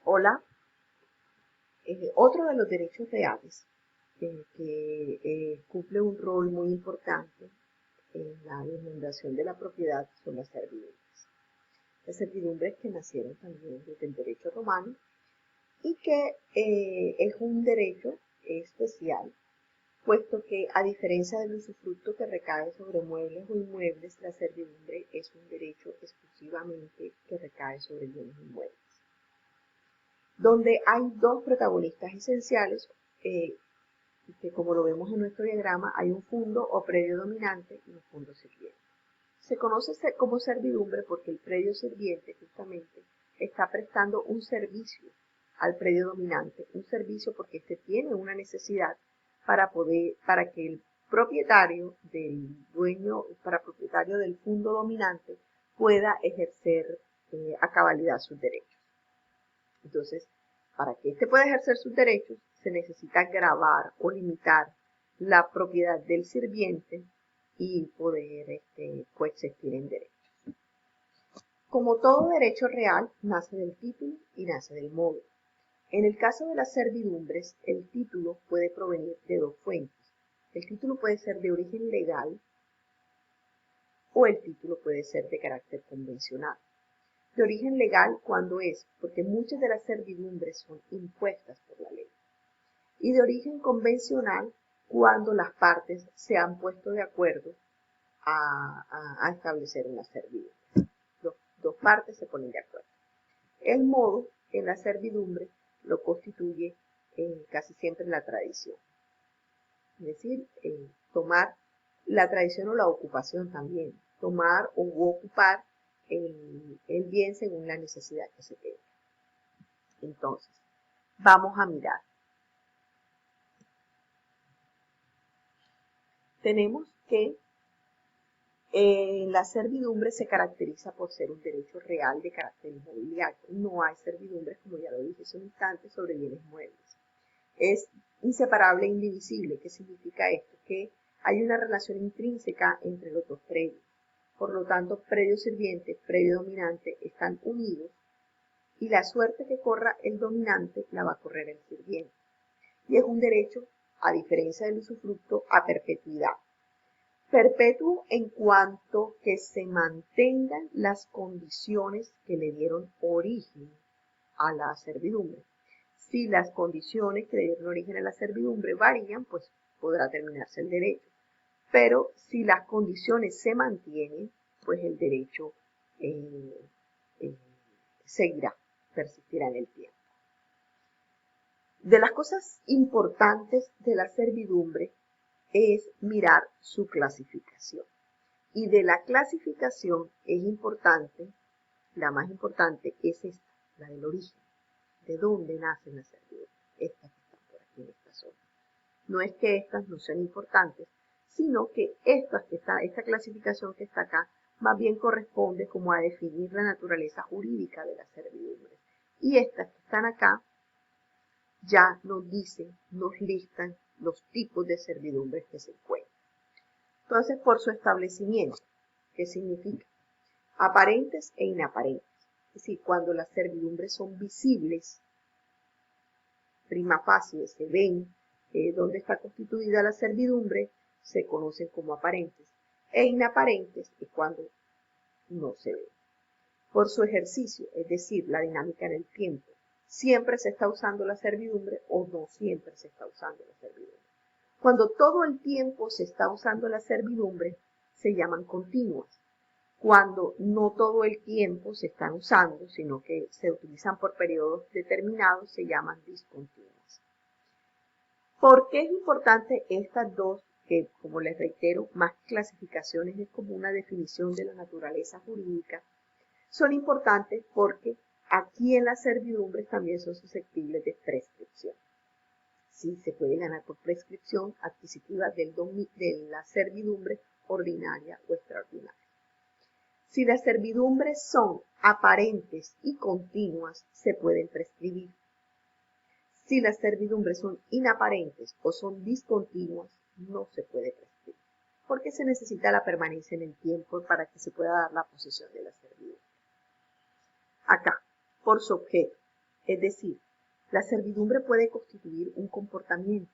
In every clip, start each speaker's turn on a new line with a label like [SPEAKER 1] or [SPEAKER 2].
[SPEAKER 1] Hola, otro de los derechos reales que cumple un rol muy importante en la delimitación de la propiedad son las servidumbres. Las servidumbres que nacieron también desde el derecho romano y que es un derecho especial, puesto que a diferencia del usufructo que recae sobre muebles o inmuebles, la servidumbre es un derecho exclusivamente que recae sobre bienes inmuebles, donde hay dos protagonistas esenciales, que como lo vemos en nuestro diagrama, hay un fundo o predio dominante y un fundo sirviente. Se conoce como servidumbre porque el predio sirviente justamente está prestando un servicio al predio dominante, un servicio porque éste tiene una necesidad para que el propietario propietario del fundo dominante pueda ejercer a cabalidad sus derechos. Entonces, para que éste pueda ejercer sus derechos, se necesita gravar o limitar la propiedad del sirviente y poder coexistir en derechos. Como todo derecho real, nace del título y nace del modo. En el caso de las servidumbres, el título puede provenir de dos fuentes. El título puede ser de origen legal o el título puede ser de carácter convencional. De origen legal, ¿cuándo es? Porque muchas de las servidumbres son impuestas por la ley. Y de origen convencional, cuando las partes se han puesto de acuerdo a establecer una servidumbre. Dos partes se ponen de acuerdo. El modo en la servidumbre lo constituye casi siempre la tradición. Es decir, tomar la tradición o la ocupación también. Tomar o ocupar el bien según la necesidad que se tenga. Entonces, vamos a mirar. Tenemos que la servidumbre se caracteriza por ser un derecho real de carácter inmobiliario. No hay servidumbres, como ya lo dije hace un instante, sobre bienes muebles. Es inseparable e indivisible. ¿Qué significa esto? Que hay una relación intrínseca entre los dos predios. Por lo tanto, predio sirviente, predio dominante están unidos y la suerte que corra el dominante la va a correr el sirviente. Y es un derecho, a diferencia del usufructo, a perpetuidad. Perpetuo en cuanto que se mantengan las condiciones que le dieron origen a la servidumbre. Si las condiciones que le dieron origen a la servidumbre varían, pues podrá terminarse el derecho. Pero si las condiciones se mantienen, pues el derecho seguirá, persistirá en el tiempo. De las cosas importantes de la servidumbre es mirar su clasificación. Y de la clasificación es importante, la más importante es esta, la del origen. ¿De dónde nacen las servidumbres? Estas que están por aquí en esta zona. No es que estas no sean importantes, sino que esta clasificación que está acá, más bien corresponde como a definir la naturaleza jurídica de las servidumbres. Y estas que están acá ya nos dicen, nos listan los tipos de servidumbres que se encuentran. Entonces, por su establecimiento, ¿qué significa? Aparentes e inaparentes. Es decir, cuando las servidumbres son visibles, prima facie, se ven dónde está constituida la servidumbre, se conocen como aparentes. E inaparentes es cuando no se ven. Por su ejercicio, es decir, la dinámica en el tiempo, siempre se está usando la servidumbre o no siempre se está usando la servidumbre. Cuando todo el tiempo se está usando la servidumbre, se llaman continuas. Cuando no todo el tiempo se están usando, sino que se utilizan por periodos determinados, se llaman discontinuas. ¿Por qué es importante estas dos, que como les reitero, más clasificaciones es como una definición de la naturaleza jurídica? Son importantes porque aquí en las servidumbres también son susceptibles de prescripción. Sí, se puede ganar por prescripción adquisitiva de la servidumbre ordinaria o extraordinaria. Si las servidumbres son aparentes y continuas, se pueden prescribir. Si las servidumbres son inaparentes o son discontinuas, no se puede prescribir, porque se necesita la permanencia en el tiempo para que se pueda dar la posesión de la servidumbre. Acá, por su objeto. Es decir, la servidumbre puede constituir un comportamiento,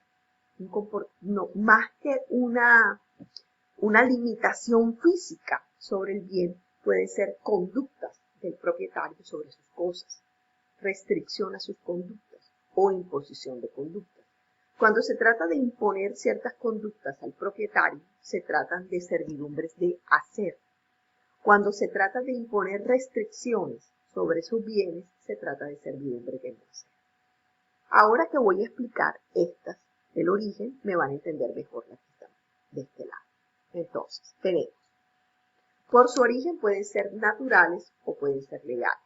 [SPEAKER 1] no, más que una limitación física sobre el bien, pueden ser conductas del propietario sobre sus cosas, restricción a sus conductas o imposición de conductas. Cuando se trata de imponer ciertas conductas al propietario, se tratan de servidumbres de hacer. Cuando se trata de imponer restricciones sobre sus bienes, se trata de servidumbre de no hacer. Ahora que voy a explicar estas, el origen, me van a entender mejor las que están de este lado. Entonces, tenemos, por su origen pueden ser naturales o pueden ser legales.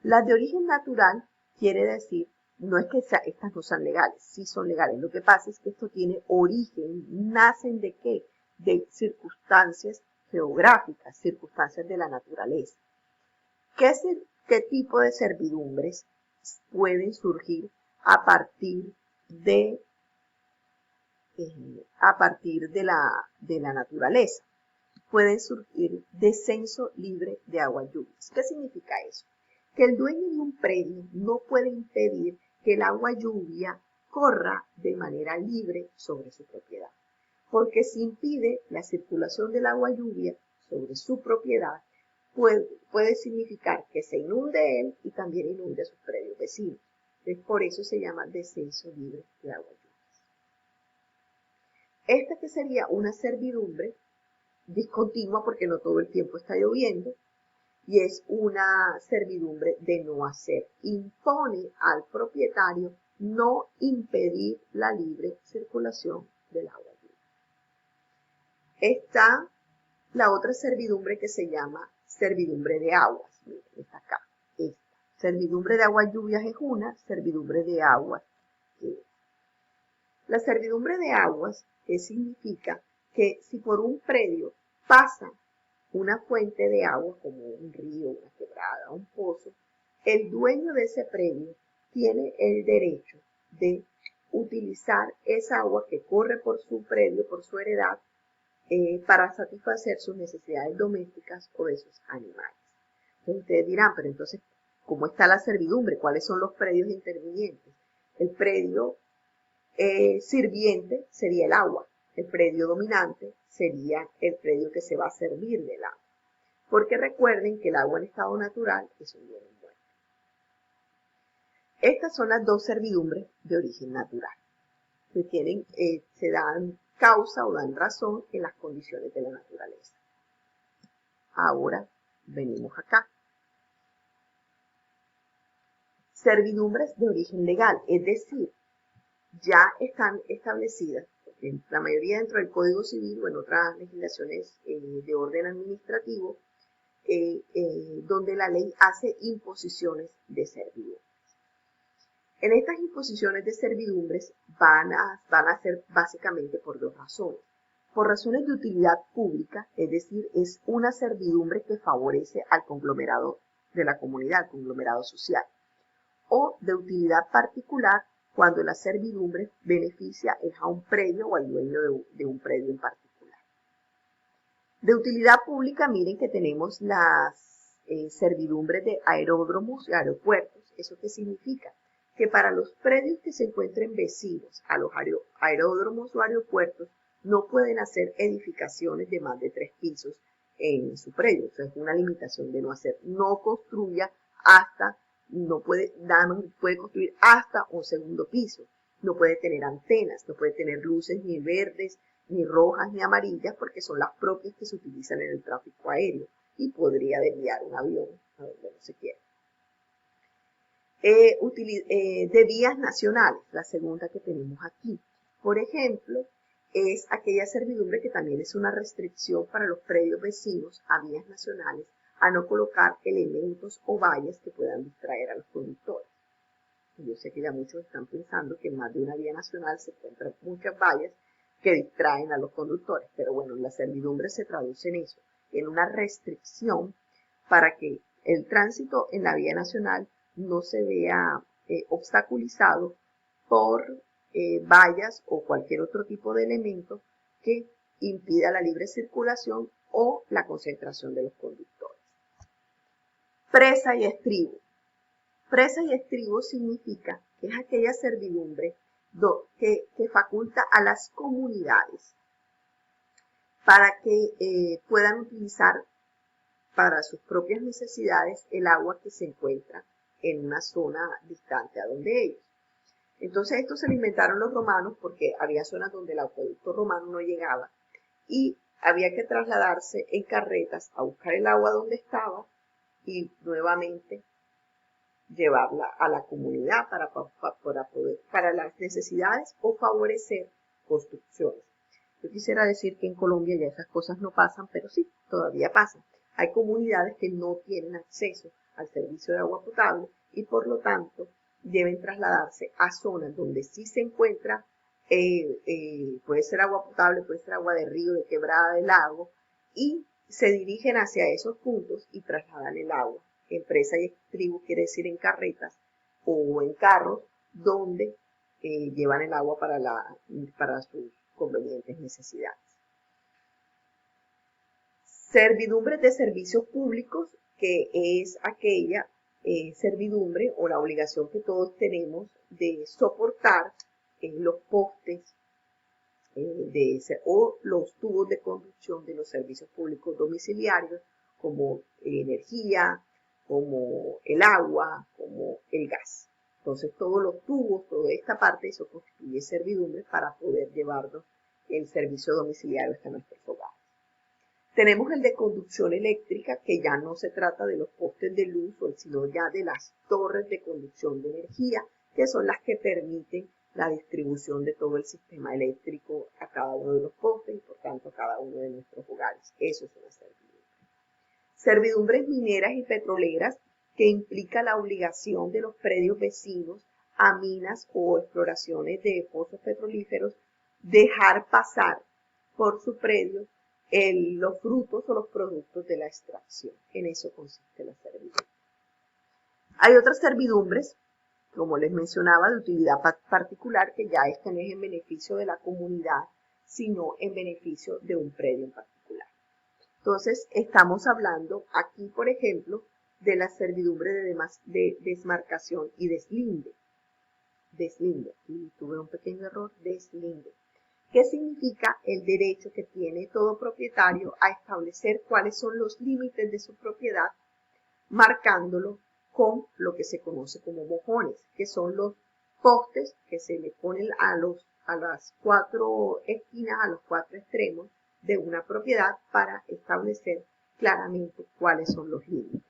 [SPEAKER 1] Las de origen natural quiere decir, no es que estas no sean legales, sí son legales. Lo que pasa es que esto tiene origen, nacen de qué? De circunstancias geográficas, circunstancias de la naturaleza. ¿Qué tipo de servidumbres pueden surgir a partir de la naturaleza? Pueden surgir descenso libre de aguas lluvias. ¿Qué significa eso? Que el dueño de un predio no puede impedir que el agua lluvia corra de manera libre sobre su propiedad, porque si impide la circulación del agua lluvia sobre su propiedad, puede significar que se inunde él y también inunde a sus predios vecinos. Entonces, por eso se llama descenso libre de agua lluvias. Esta que sería una servidumbre discontinua porque no todo el tiempo está lloviendo, y es una servidumbre de no hacer. Impone al propietario no impedir la libre circulación del agua lluvia. Está la otra servidumbre que se llama servidumbre de aguas. Miren, está acá. Esta. Servidumbre de aguas lluvias es una, servidumbre de aguas es otra. La servidumbre de aguas, ¿qué significa? Que si por un predio pasa una fuente de agua como un río, una quebrada, un pozo, el dueño de ese predio tiene el derecho de utilizar esa agua que corre por su predio, por su heredad, para satisfacer sus necesidades domésticas o de sus animales. Entonces ustedes dirán, pero entonces, ¿cómo está la servidumbre? ¿Cuáles son los predios intervinientes? El predio sirviente sería el agua. El predio dominante sería el predio que se va a servir del agua. Porque recuerden que el agua en estado natural es un bien muerto. Estas son las dos servidumbres de origen natural, que se dan causa o dan razón en las condiciones de la naturaleza. Ahora venimos acá. Servidumbres de origen legal, es decir, ya están establecidas, en la mayoría dentro del Código Civil o en otras legislaciones de orden administrativo, donde la ley hace imposiciones de servidumbres. En estas imposiciones de servidumbres van a ser básicamente por dos razones. Por razones de utilidad pública, es decir, es una servidumbre que favorece al conglomerado de la comunidad, conglomerado social, o de utilidad particular cuando la servidumbre beneficia a un predio o al dueño de un predio en particular. De utilidad pública, miren que tenemos las servidumbres de aeródromos y aeropuertos. ¿Eso qué significa? Que para los predios que se encuentren vecinos a los aeródromos o aeropuertos no pueden hacer edificaciones de más de 3 pisos en su predio. Eso es una limitación de no hacer. No construya no puede construir hasta un segundo piso. No puede tener antenas, no puede tener luces ni verdes, ni rojas, ni amarillas, porque son las propias que se utilizan en el tráfico aéreo y podría desviar un avión a donde no se quiera. De vías nacionales, la segunda que tenemos aquí. Por ejemplo, es aquella servidumbre que también es una restricción para los predios vecinos a vías nacionales a no colocar elementos o vallas que puedan distraer a los conductores. Yo sé que ya muchos están pensando que en más de una vía nacional se encuentran muchas vallas que distraen a los conductores, pero bueno, la servidumbre se traduce en eso, en una restricción para que el tránsito en la vía nacional no se vea obstaculizado por vallas o cualquier otro tipo de elemento que impida la libre circulación o la concentración de los conductores. Presa y estribo. Presa y estribo significa que es aquella servidumbre que faculta a las comunidades para que puedan utilizar para sus propias necesidades el agua que se encuentra en una zona distante a donde ellos. Entonces esto se lo inventaron los romanos porque había zonas donde el acueducto romano no llegaba y había que trasladarse en carretas a buscar el agua donde estaba y nuevamente llevarla a la comunidad para las necesidades o favorecer construcciones. Yo quisiera decir que en Colombia ya esas cosas no pasan, pero sí, todavía pasan. Hay comunidades que no tienen acceso al servicio de agua potable y por lo tanto deben trasladarse a zonas donde sí se encuentra, puede ser agua potable, puede ser agua de río, de quebrada, de lago, y se dirigen hacia esos puntos y trasladan el agua. En presa y estribo quiere decir en carretas o en carros donde llevan el agua para sus convenientes necesidades. Servidumbre de servicios públicos, que es aquella servidumbre o la obligación que todos tenemos de soportar los postes o los tubos de conducción de los servicios públicos domiciliarios, como energía, como el agua, como el gas. Entonces todos los tubos, toda esta parte, eso constituye servidumbre para poder llevarnos el servicio domiciliario hasta nuestros hogares. Tenemos el de conducción eléctrica, que ya no se trata de los postes de luz, sino ya de las torres de conducción de energía, que son las que permiten la distribución de todo el sistema eléctrico a cada uno de los postes y por tanto a cada uno de nuestros hogares. Eso es una servidumbre. Servidumbres mineras y petroleras, que implica la obligación de los predios vecinos a minas o exploraciones de pozos petrolíferos dejar pasar por su predio los frutos o los productos de la extracción. En eso consiste la servidumbre. Hay otras servidumbres, como les mencionaba, de utilidad particular, que ya esta no es en beneficio de la comunidad, sino en beneficio de un predio en particular. Entonces, estamos hablando aquí, por ejemplo, de la servidumbre de desmarcación y deslinde. Deslinde, y tuve un pequeño error, deslinde. ¿Qué significa el derecho que tiene todo propietario a establecer cuáles son los límites de su propiedad, marcándolo con lo que se conoce como mojones, que son los postes que se le ponen a las cuatro esquinas, a los cuatro extremos de una propiedad para establecer claramente cuáles son los límites.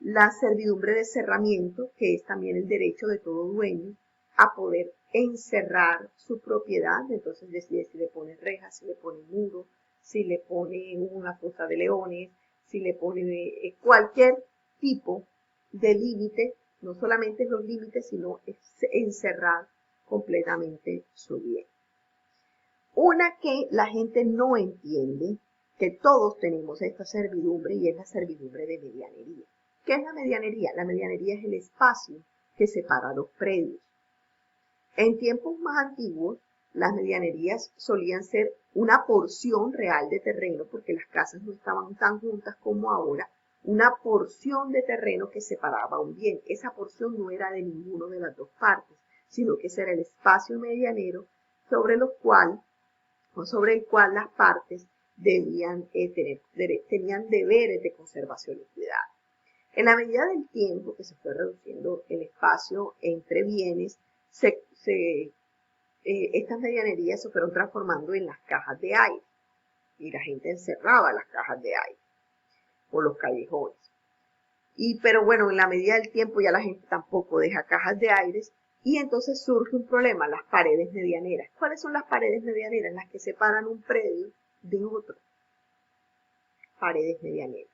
[SPEAKER 1] La servidumbre de cerramiento, que es también el derecho de todo dueño a poder encerrar su propiedad, entonces decide si le pone rejas, si le pone muros, si le pone una fosa de leones, si le pone cualquier tipo de límite, no solamente los límites, sino encerrar completamente su bien. Una que la gente no entiende, que todos tenemos esta servidumbre, y es la servidumbre de medianería. ¿Qué es la medianería? La medianería es el espacio que separa dos predios. En tiempos más antiguos, las medianerías solían ser una porción real de terreno, porque las casas no estaban tan juntas como ahora, una porción de terreno que separaba un bien. Esa porción no era de ninguna de las dos partes, sino que ese era el espacio medianero sobre el cual las partes tenían deberes de conservación y cuidado. En la medida del tiempo que se fue reduciendo el espacio entre bienes, estas medianerías se fueron transformando en las cajas de aire y la gente encerraba las cajas de aire o los callejones. Pero bueno, en la medida del tiempo ya la gente tampoco deja cajas de aire y entonces surge un problema, las paredes medianeras. ¿Cuáles son las paredes medianeras? Las que separan un predio de otro. Paredes medianeras.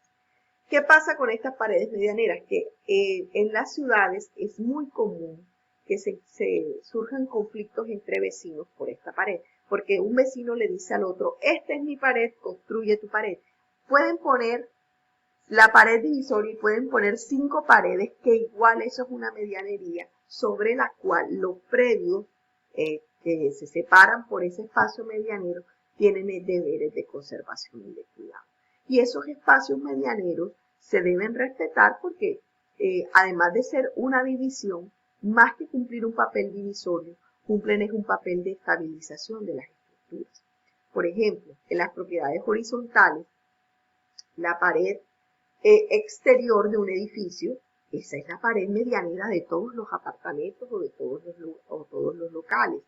[SPEAKER 1] ¿Qué pasa con estas paredes medianeras? Que en las ciudades es muy común que se surjan conflictos entre vecinos por esta pared, porque un vecino le dice al otro, esta es mi pared, construye tu pared. Pueden poner la pared divisoria y pueden poner 5 paredes, que igual eso es una medianería, sobre la cual los predios que se separan por ese espacio medianero tienen deberes de conservación y de cuidado. Y esos espacios medianeros se deben respetar porque además de ser una división, más que cumplir un papel divisorio, cumplen es un papel de estabilización de las estructuras. Por ejemplo, en las propiedades horizontales, la pared exterior de un edificio, esa es la pared medianera de todos los apartamentos o de todos los locales.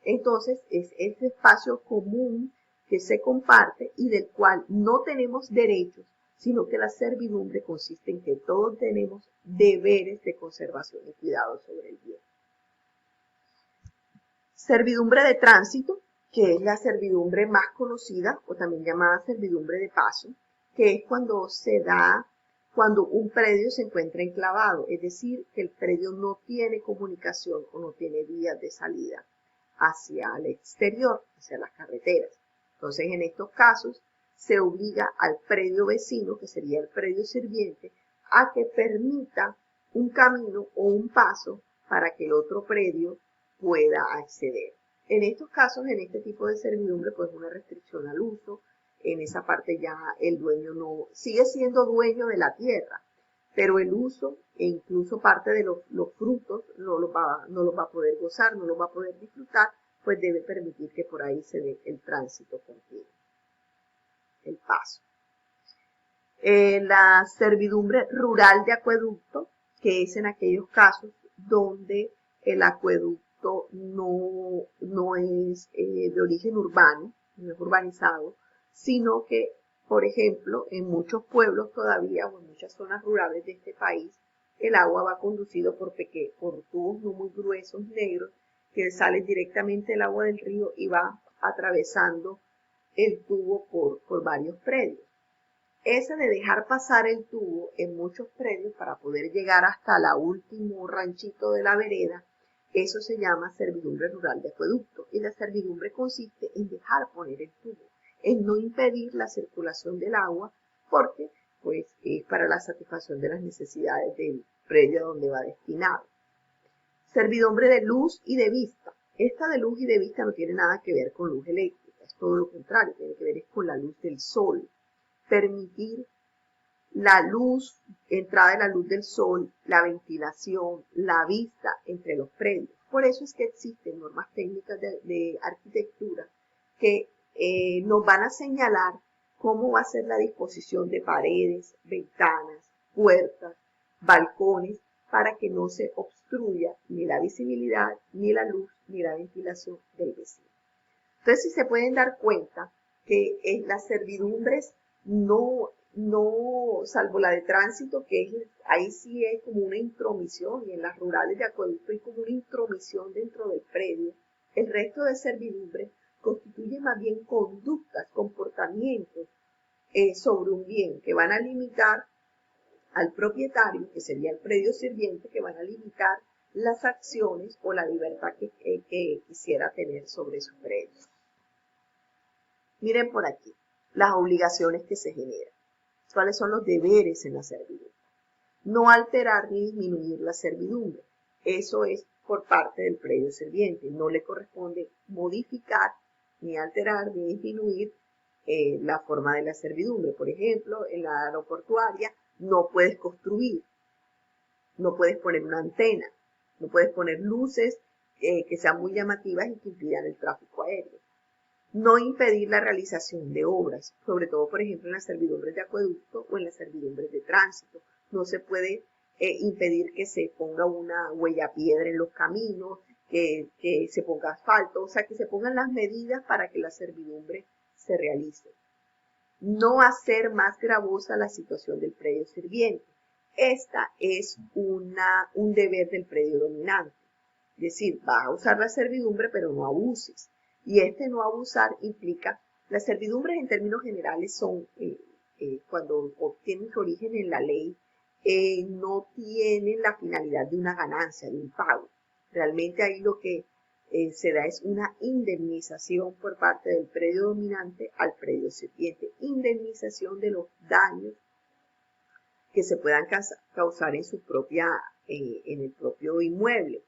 [SPEAKER 1] Entonces, es ese espacio común que se comparte y del cual no tenemos derechos, sino que la servidumbre consiste en que todos tenemos deberes de conservación y cuidado sobre el bien. Servidumbre de tránsito, que es la servidumbre más conocida o también llamada servidumbre de paso, que es cuando se da cuando un predio se encuentra enclavado, es decir, que el predio no tiene comunicación o no tiene vías de salida hacia el exterior, hacia las carreteras. Entonces, en estos casos, se obliga al predio vecino, que sería el predio sirviente, a que permita un camino o un paso para que el otro predio pueda acceder. En estos casos, en este tipo de servidumbre, pues una restricción al uso. En esa parte ya el dueño no sigue siendo dueño de la tierra, pero el uso e incluso parte de los frutos no los va a poder gozar, no los va a poder disfrutar, pues debe permitir que por ahí se dé el tránsito continuo, el paso. La servidumbre rural de acueducto, que es en aquellos casos donde el acueducto no es de origen urbano, no es urbanizado, sino que, por ejemplo, en muchos pueblos todavía o en muchas zonas rurales de este país, el agua va conducido por tubos no muy gruesos, negros, que salen directamente del agua del río y va atravesando el tubo por varios predios. Ese de dejar pasar el tubo en muchos predios para poder llegar hasta el último ranchito de la vereda, eso se llama servidumbre rural de acueducto. Y la servidumbre consiste en dejar poner el tubo, en no impedir la circulación del agua, porque pues es para la satisfacción de las necesidades del predio donde va destinado. Servidumbre de luz y de vista. Esta de luz y de vista no tiene nada que ver con luz eléctrica, es todo lo contrario, tiene que ver con la luz del sol. Permitir la luz, entrada de la luz del sol, la ventilación, la vista entre los predios. Por eso es que existen normas técnicas de arquitectura que nos van a señalar cómo va a ser la disposición de paredes, ventanas, puertas, balcones, para que no se obstruya ni la visibilidad, ni la luz, ni la ventilación del vecino. Entonces, si se pueden dar cuenta que en las servidumbres no, salvo la de tránsito, ahí sí es como una intromisión, y en las rurales de acueducto hay como una intromisión dentro del predio. El resto de servidumbres constituye más bien conductas, comportamientos sobre un bien que van a limitar al propietario, que sería el predio sirviente, que van a limitar las acciones o la libertad que quisiera tener sobre su predio. Miren por aquí, las obligaciones que se generan. ¿Cuáles son los deberes en la servidumbre? No alterar ni disminuir la servidumbre. Eso es por parte del predio sirviente. No le corresponde modificar, ni alterar, ni disminuir la forma de la servidumbre. Por ejemplo, en la aeroportuaria no puedes construir, no puedes poner una antena, no puedes poner luces que sean muy llamativas y que impidan el tráfico aéreo. No impedir la realización de obras, sobre todo, por ejemplo, en las servidumbres de acueducto o en las servidumbres de tránsito. No se puede impedir que se ponga una huella piedra en los caminos, que se ponga asfalto, o sea, que se pongan las medidas para que la servidumbre se realice. No hacer más gravosa la situación del predio sirviente. Esta es un deber del predio dominante. Es decir, vas a usar la servidumbre, pero no abuses. Y este no abusar implica, las servidumbres en términos generales son, cuando obtienen su origen en la ley, no tienen la finalidad de una ganancia, de un pago. Realmente ahí lo que se da es una indemnización por parte del predio dominante al predio sirviente. Indemnización de los daños que se puedan causar en el propio inmueble,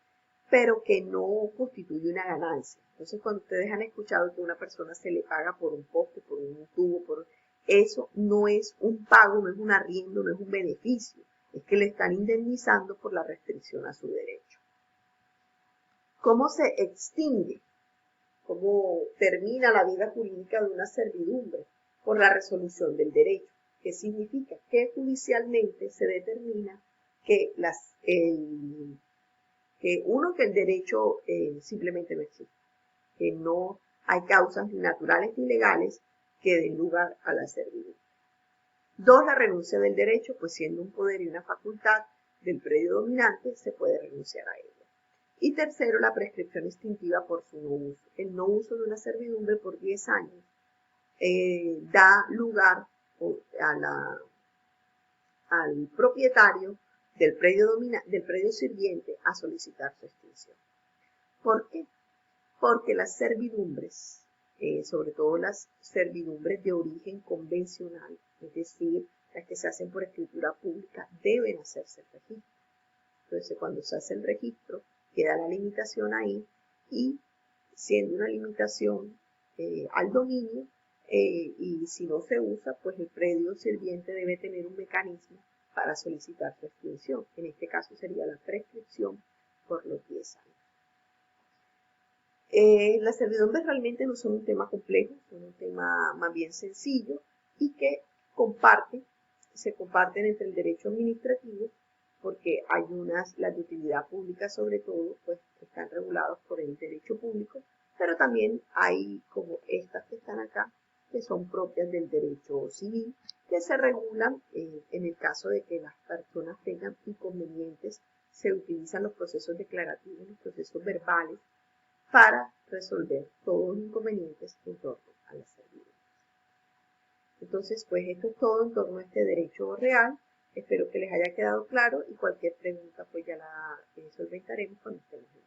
[SPEAKER 1] pero que no constituye una ganancia. Entonces, cuando ustedes han escuchado que a una persona se le paga por un poste, por un tubo, eso no es un pago, no es un arriendo, no es un beneficio. es que le están indemnizando por la restricción a su derecho. ¿Cómo se extingue? ¿Cómo termina la vida jurídica de una servidumbre? Por la resolución del derecho. ¿Qué significa? Que judicialmente se determina que el derecho simplemente no existe, que no hay causas ni naturales ni legales que den lugar a la servidumbre. 2, la renuncia del derecho, pues siendo un poder y una facultad del predio dominante, se puede renunciar a ello. Y 3, la prescripción extintiva por su no uso. El no uso de una servidumbre por 10 años da lugar al propietario del predio sirviente a solicitar su extinción. ¿Por qué? Porque las servidumbres, sobre todo las servidumbres de origen convencional, es decir, las que se hacen por escritura pública, deben hacerse el registro. Entonces, cuando se hace el registro, queda la limitación ahí y siendo una limitación al dominio, y si no se usa, pues el predio sirviente debe tener un mecanismo para solicitar su extinción. En este caso sería la prescripción por los 10 años. Las servidumbres realmente no son un tema complejo, son un tema más bien sencillo y que se comparten entre el derecho administrativo, porque hay las de utilidad pública sobre todo, pues están regulados por el derecho público, pero también hay como estas que están acá, que son propias del derecho civil, que se regulan en el caso de que las personas tengan inconvenientes, se utilizan los procesos declarativos, los procesos verbales, para resolver todos los inconvenientes en torno a la servidumbre. Entonces, pues esto es todo en torno a este derecho real. Espero que les haya quedado claro y cualquier pregunta pues ya la solventaremos cuando estemos en